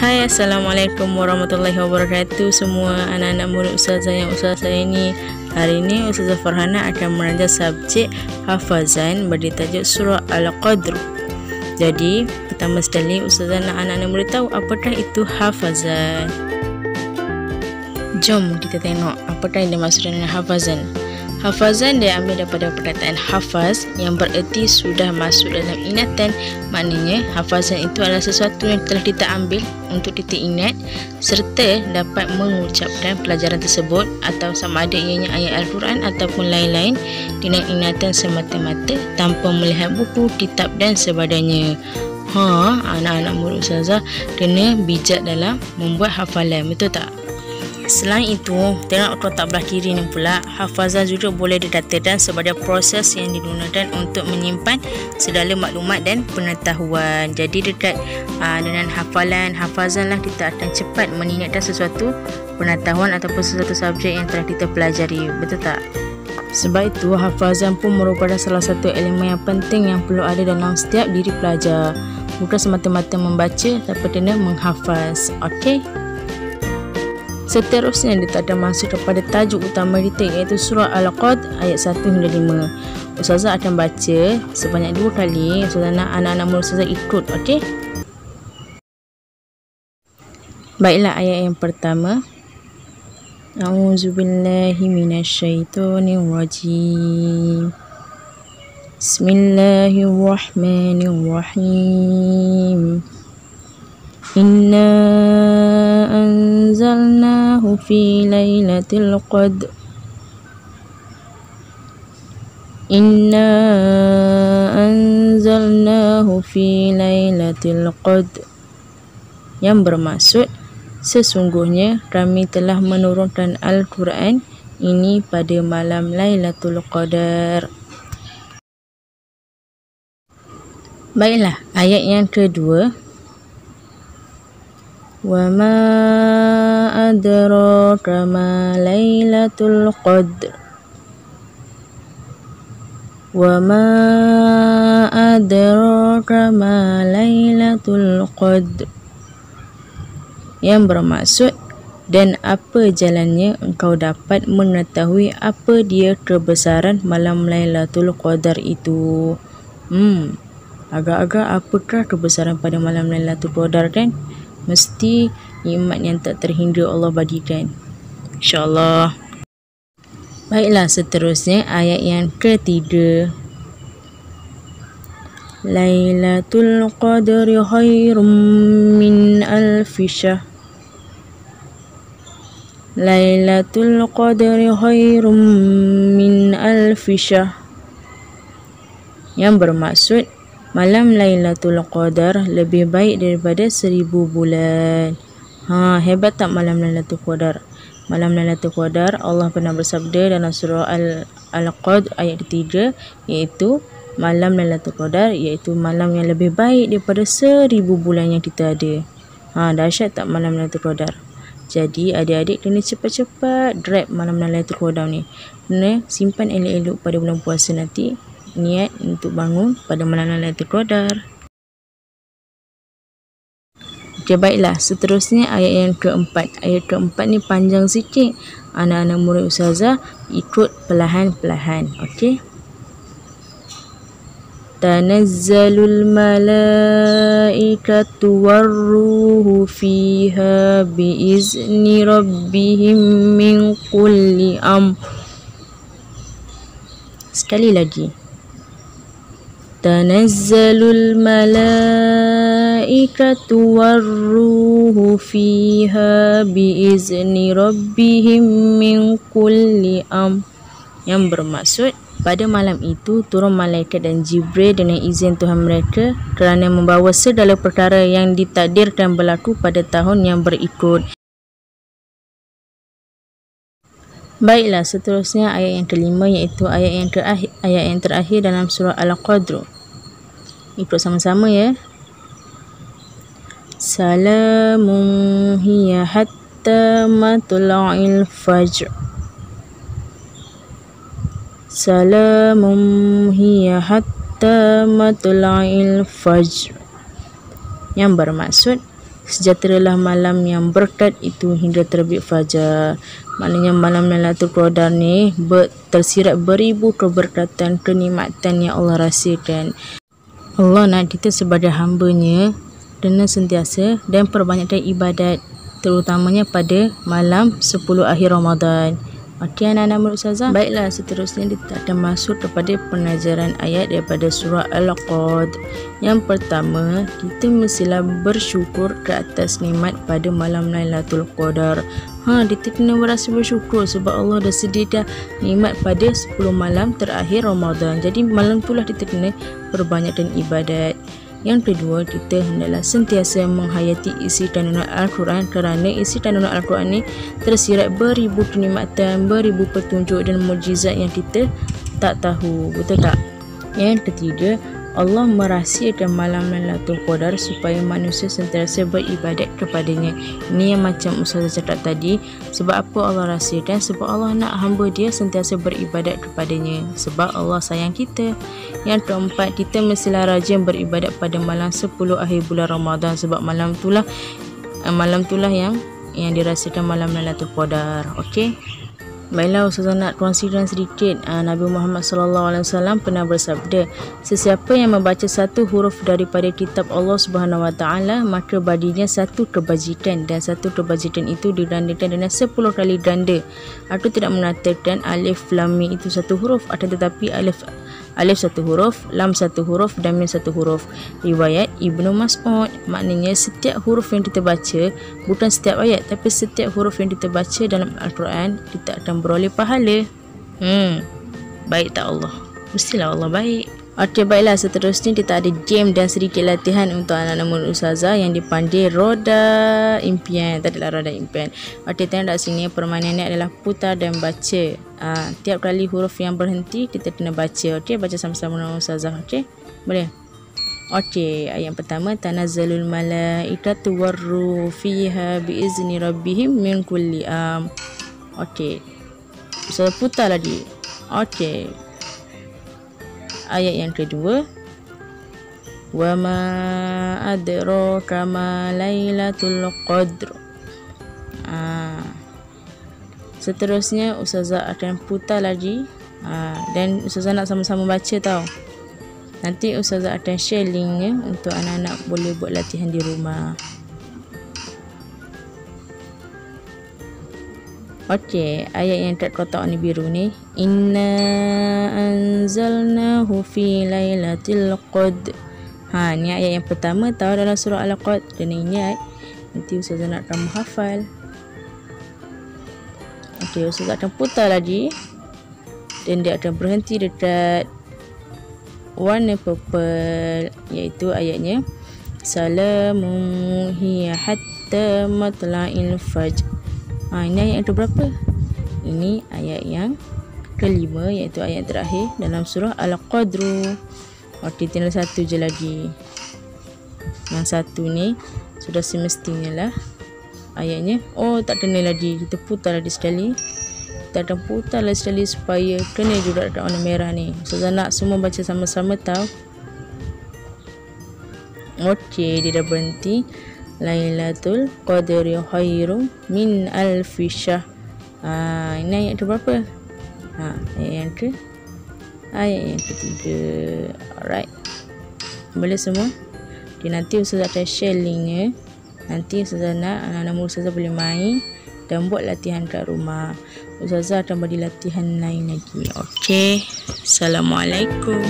Hai, Assalamualaikum warahmatullahi wabarakatuh semua anak-anak murid Ustazah yang Ustazah ini. Hari ini Ustazah Farhana akan mengajar subjek hafazan bertajuk surah Al-Qadr. Jadi pertama sekali Ustazah nak anak-anak murid tahu apakah itu hafazan. Jom kita tengok apakah yang dimaksud dengan hafazan. Hafazan diambil daripada perkataan hafaz yang bererti sudah masuk dalam ingatan. Maknanya hafazan itu adalah sesuatu yang telah kita ambil untuk kita ingat serta dapat mengucapkan pelajaran tersebut atau sama ada ianya ayat Al-Quran ataupun lain-lain dengan ingatan semata-mata tanpa melihat buku, kitab dan sebagainya. Anak-anak murid Ustazah kena bijak dalam membuat hafalan, betul tak? Selain itu, tengok kotak belah kiri ni pula, hafazan juga boleh dikatakan sebagai proses yang digunakan untuk menyimpan segala maklumat dan pengetahuan. Jadi dekat dengan hafazan lah kita akan cepat mengingatkan sesuatu pengetahuan ataupun sesuatu subjek yang telah kita pelajari, betul tak? Sebab itu, hafazan pun merupakan salah satu elemen yang penting yang perlu ada dalam setiap diri pelajar. Bukan semata-mata membaca, tapi kena menghafaz. Okey? Seterusnya kita akan masuk kepada tajuk utama kita, iaitu surah Al-Qadr ayat 1 hingga 5. Ustazah akan baca sebanyak 2 kali. Ustazah nak anak-anak murid Ustazah ikut, okey? Baiklah, ayat yang pertama. A'udzubillahi minasyaitonirrajim. Bismillahirrahmanirrahim. Inna anzalnahu fi lailatul qadr. Inna anzalnahu fi lailatul qadr. Yang bermaksud sesungguhnya kami telah menurunkan Al-Quran ini pada malam Lailatul Qadar. Baiklah, ayat yang kedua. Wa ma adraka ma Lailatul Qadr. Wa ma adraka ma Lailatul Qadr. Yang bermaksud, dan apa jalannya engkau dapat mengetahui apa dia kebesaran malam Lailatul Qadar itu. Agak-agak apakah kebesaran pada malam Lailatul Qadar kan? Mesti nikmat yang tak terhingga Allah bagikan, InsyaAllah. Baiklah, seterusnya ayat yang ketiga. Lailatul Qadri khairum min alfi syahr. Lailatul Qadri khairum min alfi syahr. Yang bermaksud malam Lailatul Qadar lebih baik daripada 1000 bulan. Hebat tak malam Lailatul Qadar? Malam Lailatul Qadar, Allah pernah bersabda dalam surah Al-Qadr ayat 3, iaitu malam Lailatul Qadar, iaitu malam yang lebih baik daripada 1000 bulan yang kita ada. Dahsyat tak malam Lailatul Qadar? Jadi adik-adik kena cepat-cepat grab malam Lailatul Qadar ni. Kena simpan elok-elok pada bulan puasa nanti. Niat untuk bangun pada malam Lailatul Qadar. Okey, baiklah, seterusnya ayat yang keempat. Ayat keempat ni panjang sikit. Anak-anak murid Ustazah ikut perlahan-perlahan. Okey. Tanazzalul malaikatu warruhu fiha biizni rabbihim min kulli amr. Sekali lagi. Tanazzalul malaikatu warruhu fiha biizni rabbihim min kulli amr. Yang bermaksud, pada malam itu turun malaikat dan Jibril dengan izin Tuhan mereka kerana membawa segala perkara yang ditakdirkan berlaku pada tahun yang berikut. Baiklah, seterusnya ayat yang kelima, iaitu ayat yang terakhir dalam surah Al-Qadr. Ikut sama-sama ya. Salamun hiya hatta matla'il fajr. Salamun hiya hatta matla'il fajr. Yang bermaksud sejahteralah malam yang berkat itu hingga terbit fajar. Maknanya malam Lailatul Qadar ni tersirat beribu keberkatan, kenikmatan yang Allah rahsiakan. Allah nak kita sebagai hamba-Nya kena sentiasa dan perbanyakkan ibadat, terutamanya pada malam 10 akhir Ramadan. Okey anak-anak murid Ustazah. Baiklah, seterusnya kita akan masuk kepada pengajaran ayat daripada surah Al-Qad. Yang pertama, kita mestilah bersyukur ke atas nikmat pada malam Lailatul Qadar. Kita kena berasa bersyukur sebab Allah dah sediakan nikmat pada 10 malam terakhir Ramadan. Jadi malam itulah kita kena perbanyakkan ibadat. Yang kedua, kita hendaklah sentiasa menghayati isi kandungan Al-Quran, kerana isi kandungan Al-Quran ini tersirat beribu kenikmatan, beribu petunjuk dan mukjizat yang kita tak tahu. Betul tak? Yang ketiga, Allah merahsiakan malam Lailatul Qadar supaya manusia sentiasa beribadat kepadanya. Ini yang macam Ustazah cakap tadi. Sebab apa Allah rahsiakan? Sebab Allah nak hamba Dia sentiasa beribadat kepadanya. Sebab Allah sayang kita. Yang keempat, kita mestilah rajin beribadat pada malam 10 akhir bulan Ramadan. Sebab malam itulah yang dirahsiakan malam Lailatul Qadar. Okey. Baiklah, Ustazah nak kongsikan sedikit. Nabi Muhammad SAW pernah bersabda, sesiapa yang membaca satu huruf daripada kitab Allah Subhanahu Wa Taala, maka baginya satu kebajikan, dan satu kebajikan itu digandakan dengan 10 kali ganda. Aku tidak mengatakan alif lam mim itu satu huruf, akan tetapi alif satu huruf, lam satu huruf dan mim satu huruf. Riwayat Ibnu Mas'ud. Maknanya setiap huruf yang kita baca, bukan setiap ayat, tapi setiap huruf yang kita baca dalam Al-Quran, kita akan beroleh pahala. Baik tak Allah? Mestilah Allah baik. Okey, baiklah, seterusnya kita ada game dan sedikit latihan untuk anak-anak murid Ustazah yang dipanggil roda impian. Tadilah roda impian. Okey, tengok kat sini, permainan ini adalah putar dan baca. Tiap kali huruf yang berhenti kita kena baca. Okey, baca sama-sama dengan Ustazah. Okey, boleh? Okey, ayat pertama, tanazzalul malaikatu warruhu fiha biizni rabbihim min kulli Okey, Ustazah putar lagi. Okey, ayat yang kedua, wa ma adraka ma lailatul qadr. Seterusnya Ustazah akan putar lagi, dan Ustazah nak sama-sama baca tau. Nanti Ustazah akan share linknya untuk anak-anak boleh buat latihan di rumah. Okey, ayat yang kat kotak warna biru ni, inna anzalnahu fi lailatul qadr. Ni ayat yang pertama tahu dalam surah Al-Qad. Kena ingat, nanti Ustazah nak kamu hafal. Okey, Ustazah akan putar lagi, dan dia akan berhenti dekat warna purple, iaitu ayatnya salamun hiya hatta matla'il fajr. Ini ayat yang keberapa? Ini ayat yang kelima, iaitu ayat terakhir dalam surah Al-Qadr. Okey, tinggal satu je lagi. Yang satu ni sudah semestinya lah ayatnya. Tak kena lagi. Kita putar lagi sekali. Kita akan putar lagi sekali supaya kena juga dekat warna merah ni. Ustazah nak semua baca sama-sama tau. Okey, dia dah berhenti. Lailatul Qadri khairum min alfi syahr. Ini ayat berapa? Ayat yang ketiga. Alright, boleh semua? Okay, nanti Ustazah akan share linknya. Nanti Ustazah nak anak-anak murid Ustazah boleh main dan buat latihan kat rumah. Ustazah akan bagi latihan lain lagi. Okey, Assalamualaikum.